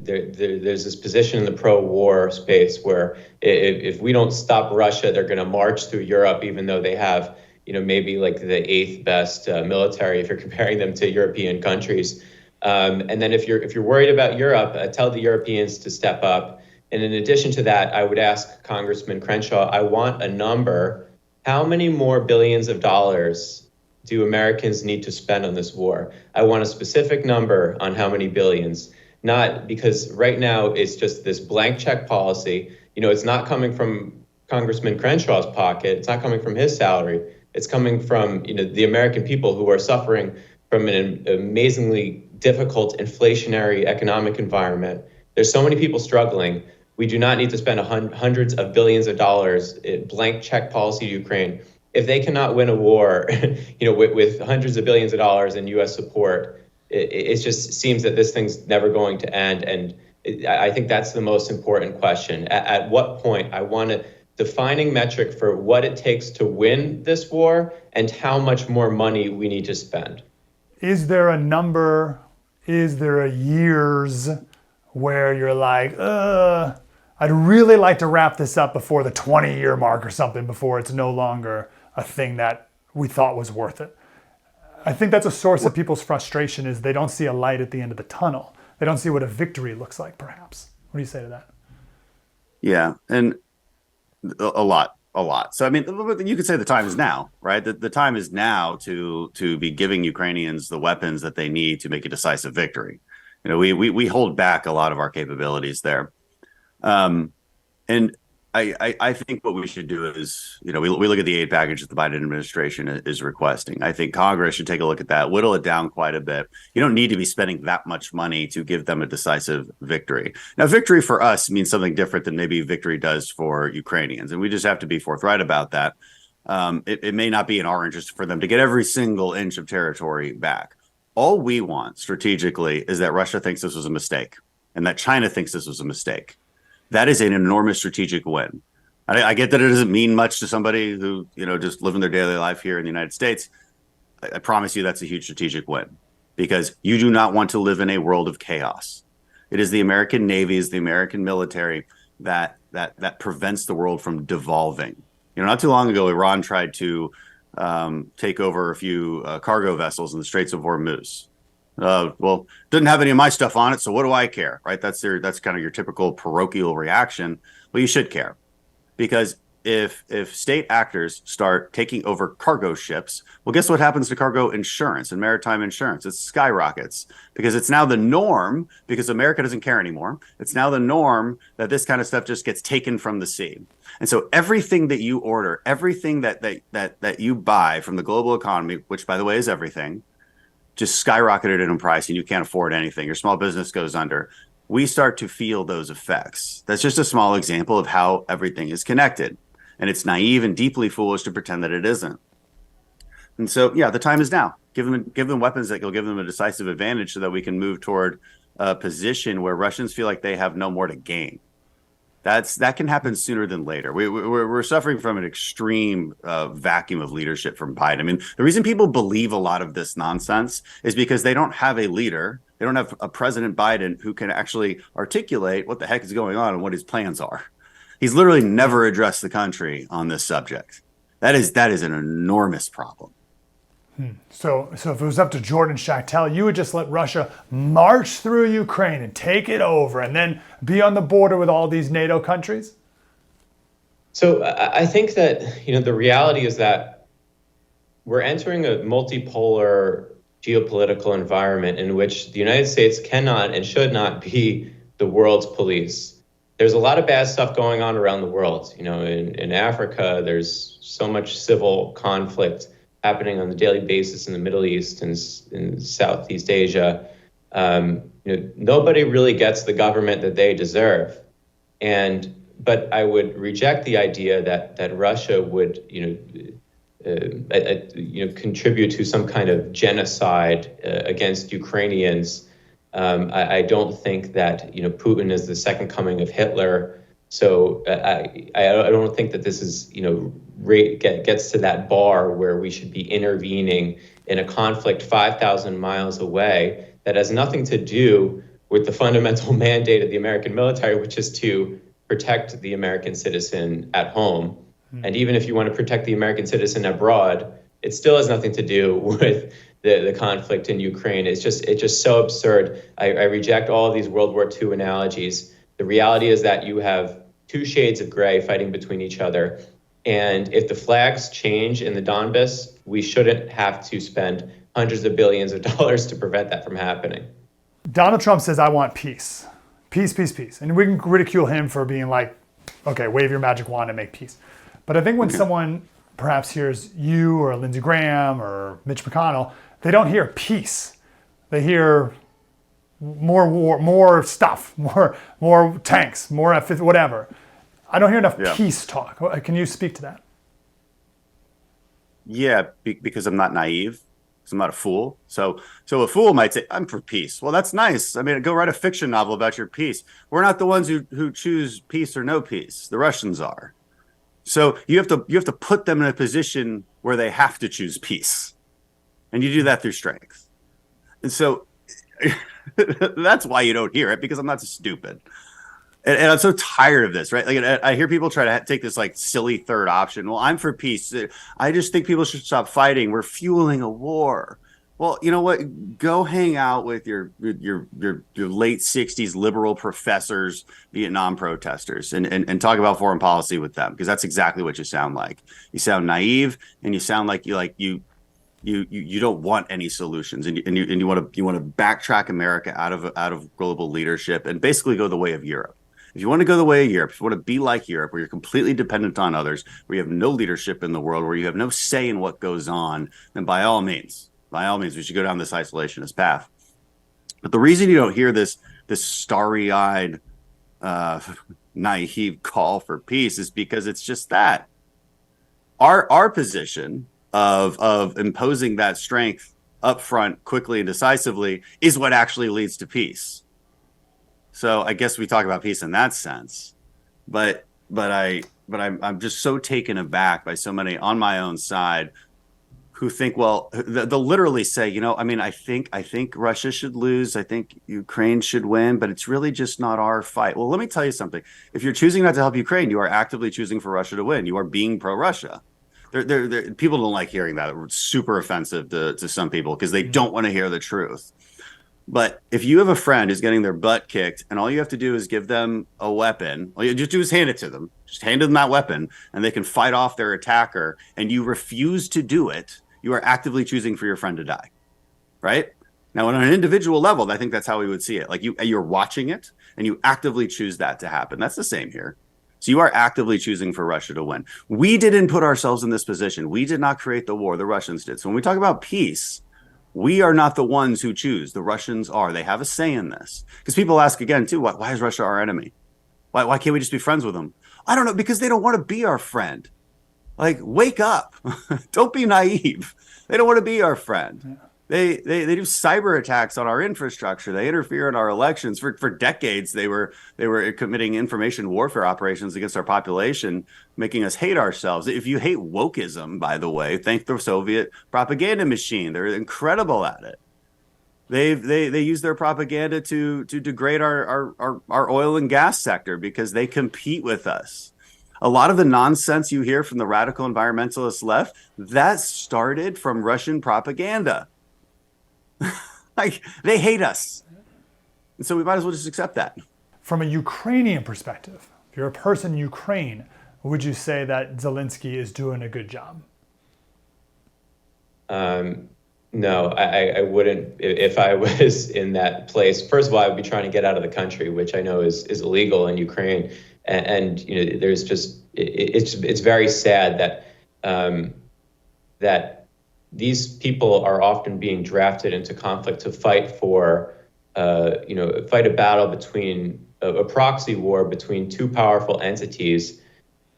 there's this position in the pro-war space where if we don't stop Russia, they're going to march through Europe, even though they have, maybe like the eighth best military if you're comparing them to European countries. And then if you're worried about Europe, tell the Europeans to step up. And in addition to that, I would ask Congressman Crenshaw, I want a number. How many more billions of dollars do Americans need to spend on this war? I want a specific number on how many billions, not because right now it's just this blank check policy. It's not coming from Congressman Crenshaw's pocket. It's not coming from his salary. It's coming from, the American people who are suffering from an amazingly difficult inflationary economic environment. There's so many people struggling. We do not need to spend hundreds of billions of dollars in blank check policy to Ukraine. If they cannot win a war, with hundreds of billions of dollars in U.S. support, it just seems that this thing's never going to end. And I think that's the most important question. At what point? I want a defining metric for what it takes to win this war and how much more money we need to spend. Is there a number? Is there a years where you're like, I'd really like to wrap this up before the 20-year mark or something, before it's no longer a thing that we thought was worth it? I think that's a source of people's frustration, is they don't see a light at the end of the tunnel. They don't see what a victory looks like, perhaps. What do you say to that? Yeah, and a lot. So, I mean, you could say the time is now, right? The time is now to be giving Ukrainians the weapons that they need to make a decisive victory. We hold back a lot of our capabilities there. And I think what we should do is, we look at the aid package that the Biden administration is requesting. I think Congress should take a look at that, whittle it down quite a bit. You don't need to be spending that much money to give them a decisive victory. Now, victory for us means something different than maybe victory does for Ukrainians. And we just have to be forthright about that. It may not be in our interest for them to get every single inch of territory back. All we want strategically is that Russia thinks this was a mistake and that China thinks this was a mistake. That is an enormous strategic win. I get that it doesn't mean much to somebody who, just living their daily life here in the United States. I promise you that's a huge strategic win, because you do not want to live in a world of chaos. It is the American Navy, is the American military that prevents the world from devolving. Not too long ago, Iran tried to take over a few cargo vessels in the Straits of Hormuz. Well, didn't have any of my stuff on it, so what do I care, right? That's kind of your typical parochial reaction. Well, you should care, because if state actors start taking over cargo ships, well, guess what happens to cargo insurance and maritime insurance? It skyrockets, because it's now the norm, because America doesn't care anymore. It's now the norm that this kind of stuff just gets taken from the sea. And so everything that you order, everything that you buy from the global economy, which, by the way, is everything, just skyrocketed in price, and you can't afford anything. Your small business goes under. We start to feel those effects. That's just a small example of how everything is connected. And it's naive and deeply foolish to pretend that it isn't. And so, yeah, the time is now. Give them weapons that will give them a decisive advantage, so that we can move toward a position where Russians feel like they have no more to gain. That can happen sooner than later. We're suffering from an extreme vacuum of leadership from Biden. I mean, the reason people believe a lot of this nonsense is because they don't have a leader. They don't have a President Biden who can actually articulate what the heck is going on and what his plans are. He's literally never addressed the country on this subject. That is an enormous problem. So if it was up to Jordan Schachtel, you would just let Russia march through Ukraine and take it over, and then be on the border with all these NATO countries? So I think that, the reality is that we're entering a multipolar geopolitical environment in which the United States cannot and should not be the world's police. There's a lot of bad stuff going on around the world. In Africa, there's so much civil conflict happening on a daily basis in the Middle East and in Southeast Asia. Nobody really gets the government that they deserve. But I would reject the idea that Russia would, contribute to some kind of genocide against Ukrainians. I don't think that, Putin is the second coming of Hitler. So I don't think that this is, gets to that bar where we should be intervening in a conflict 5,000 miles away that has nothing to do with the fundamental mandate of the American military, which is to protect the American citizen at home. And even if you want to protect the American citizen abroad, it still has nothing to do with the conflict in Ukraine. It's just so absurd. I reject all of these World War II analogies. The reality is that you have two shades of gray fighting between each other. And if the flags change in the Donbass, we shouldn't have to spend hundreds of billions of dollars to prevent that from happening. Donald Trump says, I want peace. Peace, peace, peace. And we can ridicule him for being like, okay, wave your magic wand and make peace. But I think when someone perhaps hears you or Lindsey Graham or Mitch McConnell, they don't hear peace. They hear more war, more stuff, more tanks, more F-15, whatever. I don't hear enough peace talk. Can you speak to that? Yeah, because I'm not naive. Because I'm not a fool. So a fool might say, I'm for peace. Well, that's nice. I mean, go write a fiction novel about your peace. We're not the ones who choose peace or no peace. The Russians are. So you have to put them in a position where they have to choose peace. And you do that through strength. And so that's why you don't hear it, because I'm not stupid. And I'm so tired of this, right? Like, I hear people try to take this like silly third option. Well, I'm for peace. I just think people should stop fighting. We're fueling a war. Well, you know what? Go hang out with your late 60s liberal professors, Vietnam protesters, and talk about foreign policy with them, because that's exactly what you sound like. You sound naive, and you sound like you don't want any solutions, and you want to backtrack America out of global leadership and basically go the way of Europe. If you want to go the way of Europe, if you want to be like Europe, where you're completely dependent on others, where you have no leadership in the world, where you have no say in what goes on, then by all means, we should go down this isolationist path. But the reason you don't hear this starry-eyed, naive call for peace is because it's just that. Our position of imposing that strength up front, quickly and decisively, is what actually leads to peace. So I guess we talk about peace in that sense, but I'm just so taken aback by so many on my own side who think, well, they'll literally say, I think Russia should lose, I think Ukraine should win, but it's really just not our fight. Well, let me tell you something. If you're choosing not to help Ukraine, you are actively choosing for Russia to win. You are being pro-Russia. People don't like hearing that. It's super offensive to some people because they don't want to hear the truth. But if you have a friend who's getting their butt kicked and all you have to do is give them a weapon, all you just do is hand it to them, just hand them that weapon, and they can fight off their attacker, and you refuse to do it, you are actively choosing for your friend to die, right? Now, on an individual level, I think that's how we would see it. Like you're watching it and you actively choose that to happen. That's the same here. So you are actively choosing for Russia to win. We didn't put ourselves in this position. We did not create the war. The Russians did. So when we talk about peace, we are not the ones who choose. The Russians are. They have a say in this. Because people ask again, too, why is Russia our enemy? Why can't we just be friends with them? I don't know, because they don't want to be our friend. Like, wake up. Don't be naive. They don't want to be our friend. Yeah. They do cyber attacks on our infrastructure. They interfere in our elections. For decades, they were committing information warfare operations against our population, making us hate ourselves. If you hate wokeism, by the way, thank the Soviet propaganda machine. They're incredible at it. They use their propaganda to degrade our oil and gas sector because they compete with us. A lot of the nonsense you hear from the radical environmentalist left, that started from Russian propaganda. Like, they hate us. And so we might as well just accept that. From a Ukrainian perspective, if you're a person in Ukraine, would you say that Zelensky is doing a good job? No, I wouldn't. If I was in that place, first of all, I would be trying to get out of the country, which I know is illegal in Ukraine. And there's just, it's very sad that these people are often being drafted into conflict to fight for, fight a battle between a proxy war between two powerful entities,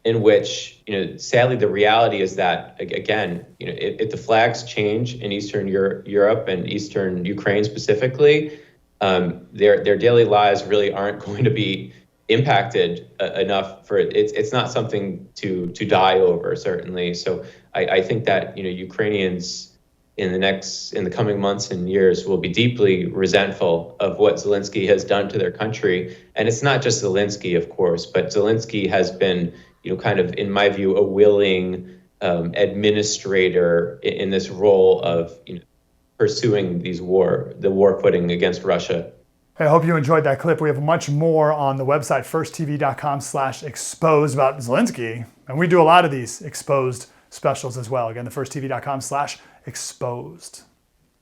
in which, sadly, the reality is that, again, if the flags change in Eastern Europe and Eastern Ukraine specifically, their daily lives really aren't going to be impacted enough for it. It's not something to die over, certainly. So I think that Ukrainians, in the coming months and years will be deeply resentful of what Zelensky has done to their country. And it's not just Zelensky, of course, but Zelensky has been, kind of, in my view, a willing administrator in this role of pursuing the war footing against Russia. I hope you enjoyed that clip. We have much more on the website, firsttv.com/exposed about Zelensky. And we do a lot of these exposed specials as well. Again, the firsttv.com/exposed.